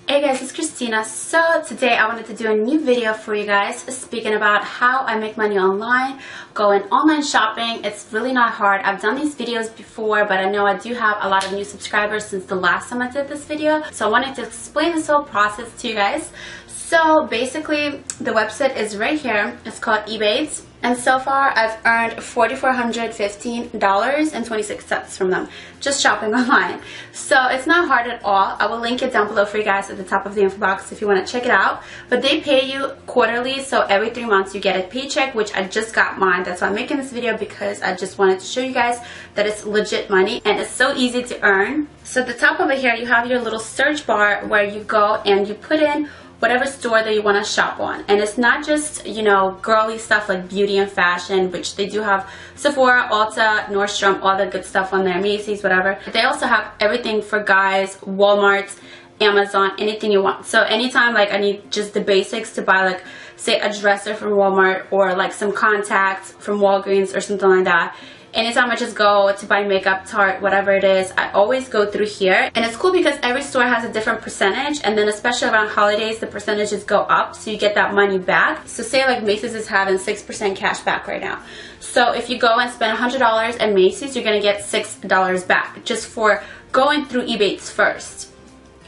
Hey guys, it's Christina. So today I wanted to do a new video for you guys speaking about how I make money online, going online shopping. It's really not hard. I've done these videos before, but I know I do have a lot of new subscribers since the last time I did this video. So I wanted to explain this whole process to you guys. So basically the website is right here. It's called Ebates. And so far I've earned $4,415.26 from them just shopping online. So it's not hard at all. I will link it down below for you guys at the top of the info box if you want to check it out. But they pay you quarterly, so every 3 months you get a paycheck, which I just got mine. That's why I'm making this video, because I just wanted to show you guys that it's legit money and it's so easy to earn. So at the top over here you have your little search bar where you go and you put in whatever store that you want to shop on. And it's not just, you know, girly stuff like beauty and fashion, which they do have Sephora, Ulta, Nordstrom, all the good stuff on there, Macy's, whatever. They also have everything for guys, Walmart, Amazon, anything you want. So anytime like I need just the basics to buy, like say a dresser from Walmart or like some contacts from Walgreens or something like that, anytime I just go to buy makeup, Tarte, whatever it is, I always go through here. And it's cool because every store has a different percentage, and then especially around holidays the percentages go up, so you get that money back. So say like Macy's is having 6% cash back right now. So if you go and spend $100 at Macy's, you're going to get $6 back just for going through Ebates first.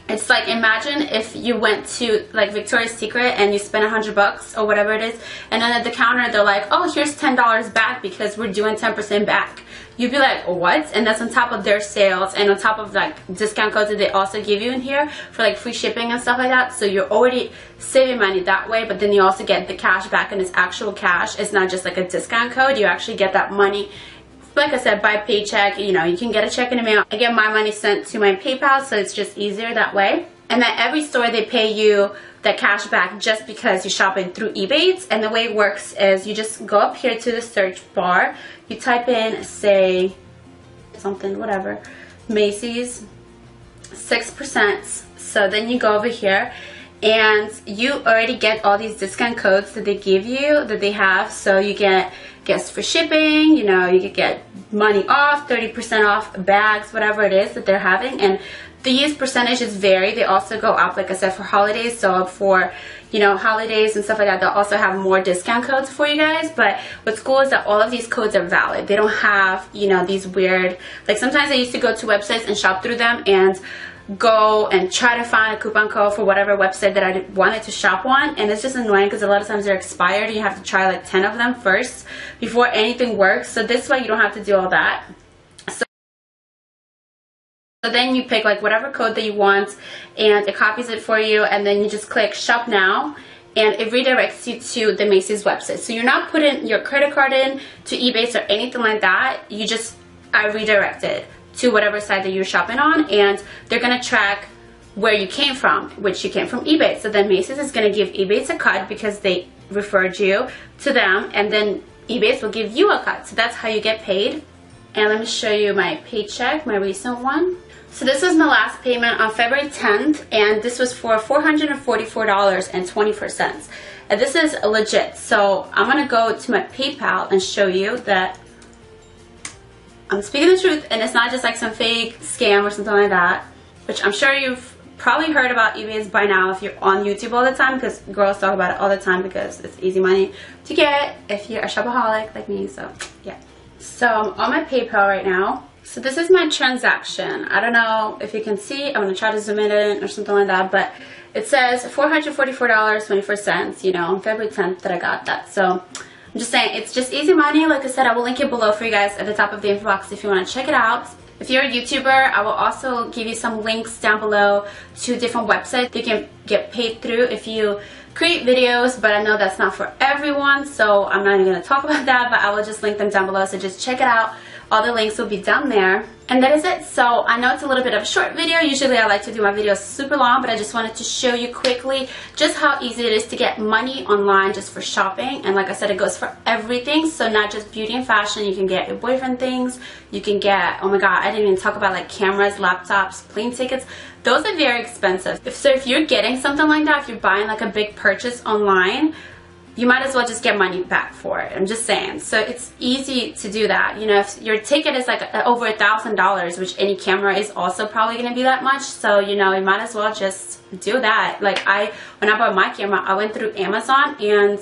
It's like, imagine if you went to like Victoria's Secret and you spent $100 or whatever it is, and then at the counter they're like, oh, here's $10 back because we're doing 10% back. You'd be like, what? And that's on top of their sales and on top of like discount codes that they also give you in here for like free shipping and stuff like that. So you're already saving money that way, but then you also get the cash back, and it's actual cash. It's not just like a discount code. You actually get that money, like I said, by paycheck. You know, you can get a check in the mail. I get my money sent to my PayPal, so it's just easier that way. And at every store they pay you that cash back just because you're shopping through Ebates. And the way it works is you just go up here to the search bar, you type in, say, something, whatever, Macy's, 6%. So then you go over here and you already get all these discount codes that they give you, that they have. So you get gifts for shipping, you know, you could get money off, 30% off bags, whatever it is that they're having. And these percentages vary. They also go up, like I said, for holidays. So for, you know, holidays and stuff like that, they'll also have more discount codes for you guys. But what's cool is that all of these codes are valid. They don't have, you know, these weird, like sometimes I used to go to websites and shop through them and go and try to find a coupon code for whatever website that I wanted to shop on, and it's just annoying because a lot of times they're expired. You have to try like 10 of them first before anything works. So this way you don't have to do all that. So then you pick like whatever code that you want and it copies it for you, and then you just click shop now and it redirects you to the Macy's website. So you're not putting your credit card in to Ebates or anything like that. You just are redirected to whatever site that you're shopping on, and they're going to track where you came from, which you came from Ebates. So then Macy's is going to give Ebates a cut because they referred you to them, and then Ebates will give you a cut. So that's how you get paid. And let me show you my paycheck, my recent one. So this was my last payment on February 10th, and this was for $444.24. And this is legit. So I'm going to go to my PayPal and show you that I'm speaking the truth, and it's not just like some fake scam or something like that, which I'm sure you've probably heard about Ebates by now if you're on YouTube all the time, because girls talk about it all the time because it's easy money to get if you're a shopaholic like me. So yeah. So I'm on my PayPal right now. So this is my transaction. I don't know if you can see. I'm going to try to zoom in or something like that, but it says $444.24, you know, on February 10th that I got that. So I'm just saying, it's just easy money. Like I said, I will link it below for you guys at the top of the info box if you want to check it out. If you're a YouTuber, I will also give you some links down below to different websites you can get paid through if you create videos, but I know that's not for everyone, so I'm not even going to talk about that, but I will just link them down below, so just check it out. All the links will be down there. And that is it. So I know it's a little bit of a short video. Usually I like to do my videos super long, but I just wanted to show you quickly just how easy it is to get money online just for shopping. And like I said, it goes for everything. So not just beauty and fashion. You can get your boyfriend things. You can get, oh my god, I didn't even talk about like cameras, laptops, plane tickets. Those are very expensive. So if you're getting something like that, if you're buying like a big purchase online, you might as well just get money back for it. I'm just saying. So it's easy to do that. You know, if your ticket is like over $1,000, which any camera is also probably going to be that much. So, you know, you might as well just do that. Like when I bought my camera, I went through Amazon, and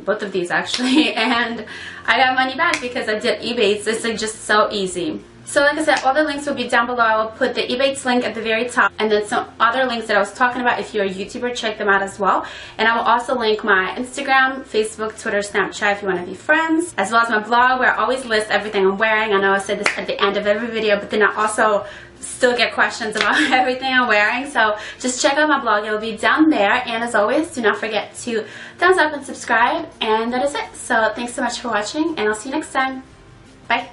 both of these actually, and I got money back because I did Ebates. It's like just so easy. So like I said, all the links will be down below. I will put the Ebates link at the very top, and then some other links that I was talking about. If you're a YouTuber, check them out as well. And I will also link my Instagram, Facebook, Twitter, Snapchat if you want to be friends, as well as my blog, where I always list everything I'm wearing. I know I said this at the end of every video, but then I also still get questions about everything I'm wearing. So just check out my blog. It will be down there. And as always, do not forget to thumbs up and subscribe. And that is it. So thanks so much for watching, and I'll see you next time. Bye.